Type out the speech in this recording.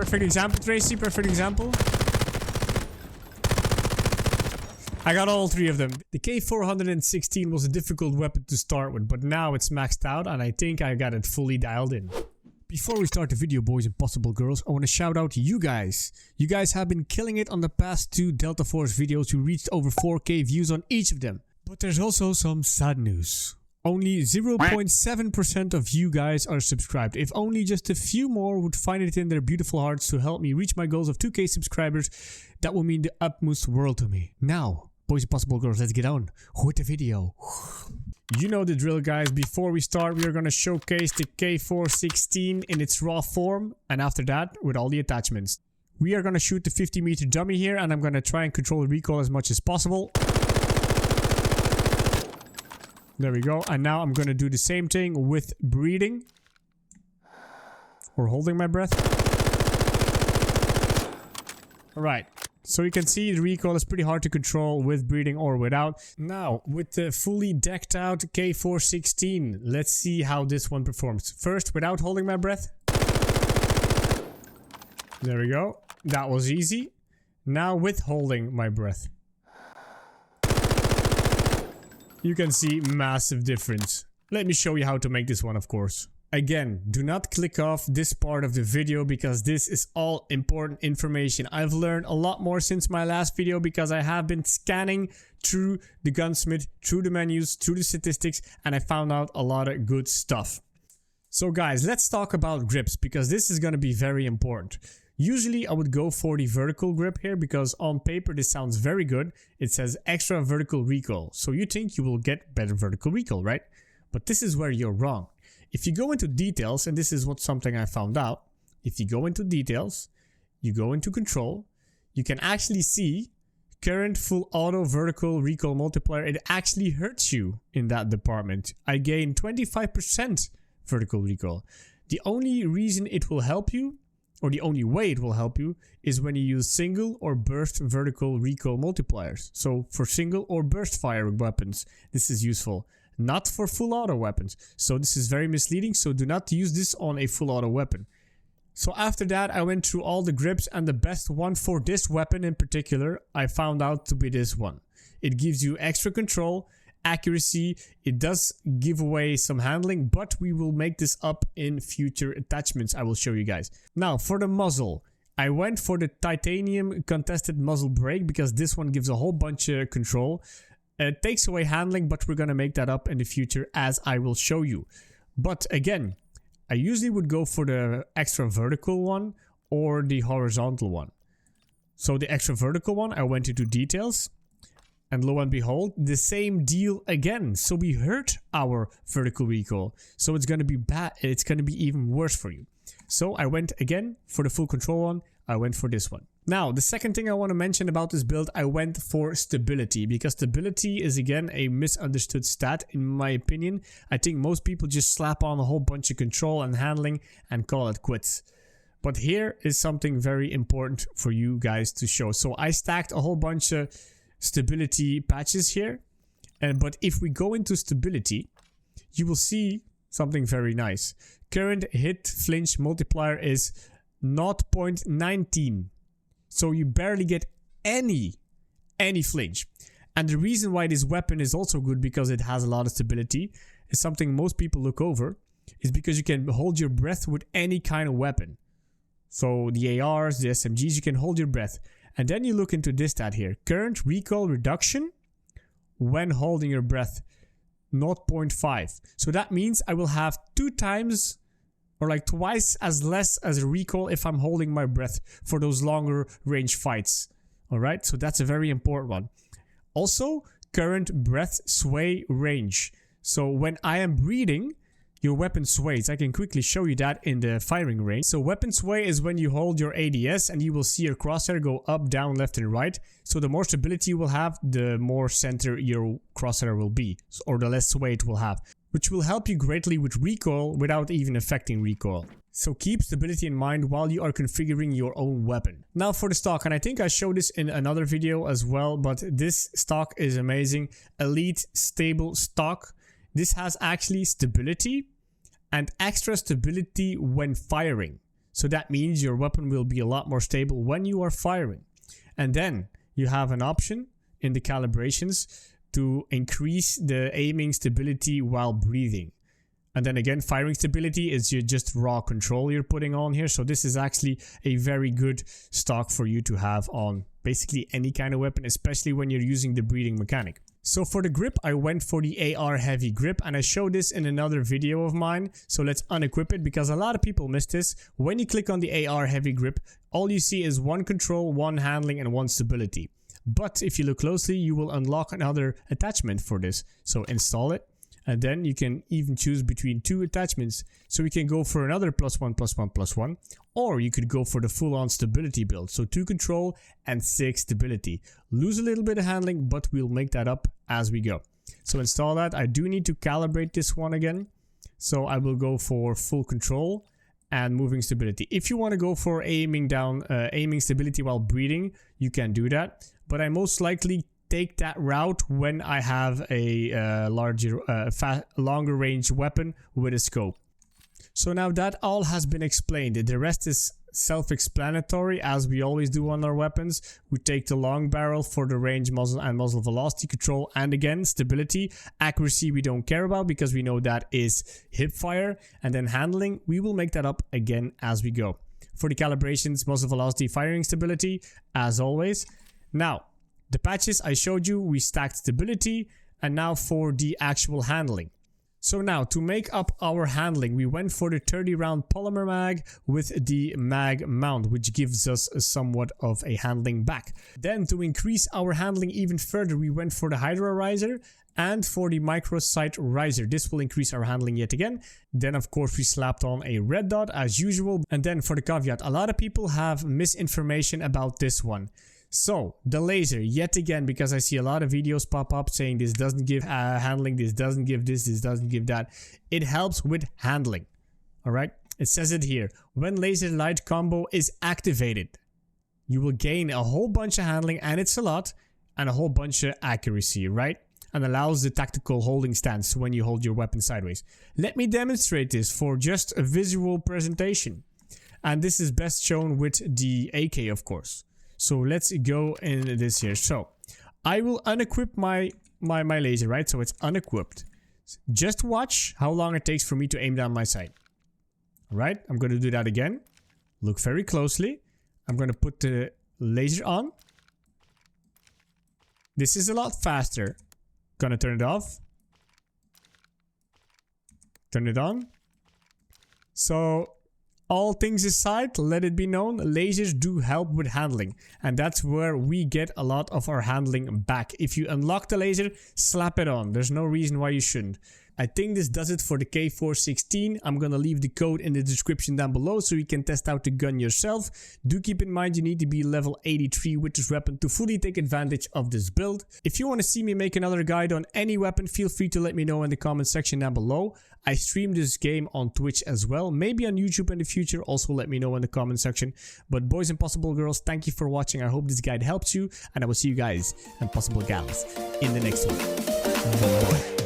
Perfect example, Tracy. Perfect example. I got all three of them. The K416 was a difficult weapon to start with, but now it's maxed out and I think I got it fully dialed in. Before we start the video, boys and possible girls, I want to shout out to you guys. You guys have been killing it on the past 2 Delta Force videos. You reached over 4K views on each of them. But there's also some sad news. Only 0.7% of you guys are subscribed. If only just a few more would find it in their beautiful hearts to help me reach my goals of 2K subscribers, that will mean the utmost world to me. Now, boys and possible girls, let's get on with the video. You know the drill, guys. Before we start, we are going to showcase the K416 in its raw form, and after that, with all the attachments. We are going to shoot the 50-meter dummy here, and I'm going to try and control the recoil as much as possible. There we go. And now I'm going to do the same thing with breathing. Or holding my breath. Alright. So you can see the recoil is pretty hard to control with breathing or without. Now, with the fully decked out K416, let's see how this one performs. First, without holding my breath. There we go. That was easy. Now with holding my breath. You can see massive difference. Let me show you how to make this one, of course. Again, do not click off this part of the video because this is all important information. I've learned a lot more since my last video because I have been scanning through the gunsmith, through the menus, through the statistics, and I found out a lot of good stuff. So guys, let's talk about grips because this is going to be very important. Usually I would go for the vertical grip here because on paper this sounds very good. It says extra vertical recoil. So you think you will get better vertical recoil, right? But this is where you're wrong. If you go into details, and this is something I found out. If you go into details, you go into control, you can actually see current full auto vertical recoil multiplier. It actually hurts you in that department. I gain 25% vertical recoil. The only reason it will help you, or the only way it will help you, is when you use single or burst vertical recoil multipliers. So for single or burst fire weapons, this is useful. Not for full auto weapons. So this is very misleading, so do not use this on a full auto weapon. So after that, I went through all the grips, and the best one for this weapon in particular, I found out to be this one. It gives you extra control, accuracy, it does give away some handling, but we will make this up in future attachments I will show you guys. Now for the muzzle, I went for the titanium contested muzzle brake because this one gives a whole bunch of control. It takes away handling, but we're gonna make that up in the future as I will show you. But again, I usually would go for the extra vertical one or the horizontal one. So the extra vertical one, I went into details. And lo and behold, the same deal again. So we hurt our vertical recoil. So it's going to be bad. It's going to be even worse for you. So I went again for the full control one. I went for this one. Now, the second thing I want to mention about this build, I went for stability. Because stability is again a misunderstood stat in my opinion. I think most people just slap on a whole bunch of control and handling and call it quits. But here is something very important for you guys to show. So I stacked a whole bunch of stability patches here, but if we go into stability, you will see something very nice. Current hit flinch multiplier is 0.19, so you barely get any flinch. And the reason why this weapon is also good because it has a lot of stability is something most people look over, is because you can hold your breath with any kind of weapon. So the ARs, the SMGs, you can hold your breath. And then you look into this stat here. Current recoil reduction when holding your breath, 0.5. So that means I will have 2 times or like twice as less as a recoil if I'm holding my breath for those longer range fights. Alright, so that's a very important one. Also, current breath sway range. So when I am breathing, your weapon sways. I can quickly show you that in the firing range. So weapon sway is when you hold your ADS and you will see your crosshair go up, down, left and right. So the more stability you will have, the more center your crosshair will be, or the less sway it will have, which will help you greatly with recoil without even affecting recoil. So keep stability in mind while you are configuring your own weapon. Now for the stock, and I think I showed this in another video as well, but this stock is amazing. Elite stable stock. This has actually stability and extra stability when firing. So that means your weapon will be a lot more stable when you are firing. And then you have an option in the calibrations to increase the aiming stability while breathing. And then again, firing stability is just raw control you're putting on here. So this is actually a very good stock for you to have on basically any kind of weapon, especially when you're using the breathing mechanic. So for the grip, I went for the AR heavy grip, and I showed this in another video of mine. So let's unequip it because a lot of people miss this. When you click on the AR heavy grip, all you see is one control, one handling, and one stability. But if you look closely, you will unlock another attachment for this. So install it. And then you can even choose between two attachments. So we can go for another +1, +1, +1. Or you could go for the full-on stability build. So 2 control and 6 stability. Lose a little bit of handling, but we'll make that up as we go. So install that. I do need to calibrate this one again. So I will go for full control and moving stability. If you want to go for aiming stability while breathing, you can do that. But I most likely take that route when I have a longer range weapon with a scope. So now that all has been explained, the rest is self-explanatory as we always do on our weapons. We take the long barrel for the range, muzzle, and muzzle velocity control, and again stability. Accuracy we don't care about because we know that is hip fire, and then handling we will make that up again as we go. For the calibrations, muzzle velocity, firing stability as always. Now the patches I showed you, we stacked stability, and now for the actual handling. So now to make up our handling, we went for the 30 round polymer mag with the mag mount, which gives us somewhat of a handling back. Then to increase our handling even further, we went for the Hydra riser and for the micro sight riser. This will increase our handling yet again. Then of course we slapped on a red dot as usual. And then for the caveat, a lot of people have misinformation about this one. So the laser, yet again, because I see a lot of videos pop up saying this doesn't give handling, this doesn't give this doesn't give that. It helps with handling. All right. It says it here. When laser light combo is activated, you will gain a whole bunch of handling, and it's a lot, and a whole bunch of accuracy, right? And allows the tactical holding stance when you hold your weapon sideways. Let me demonstrate this for just a visual presentation. And this is best shown with the AK, of course. So let's go in this here. So I will unequip my laser, right? So it's unequipped. Just watch how long it takes for me to aim down my sight. All right, I'm going to do that again. Look very closely. I'm going to put the laser on. This is a lot faster. Gonna turn it off. Turn it on. So all things aside, let it be known, lasers do help with handling, and that's where we get a lot of our handling back. If you unlock the laser, slap it on. There's no reason why you shouldn't. I think this does it for the K416. I'm gonna leave the code in the description down below so you can test out the gun yourself. Do keep in mind you need to be level 83 with this weapon to fully take advantage of this build. If you want to see me make another guide on any weapon, feel free to let me know in the comment section down below. I stream this game on Twitch as well, maybe on YouTube in the future. Also let me know in the comment section. But boys and possible girls, thank you for watching. I hope this guide helps you, and I will see you guys and possible gals in the next one. Bye.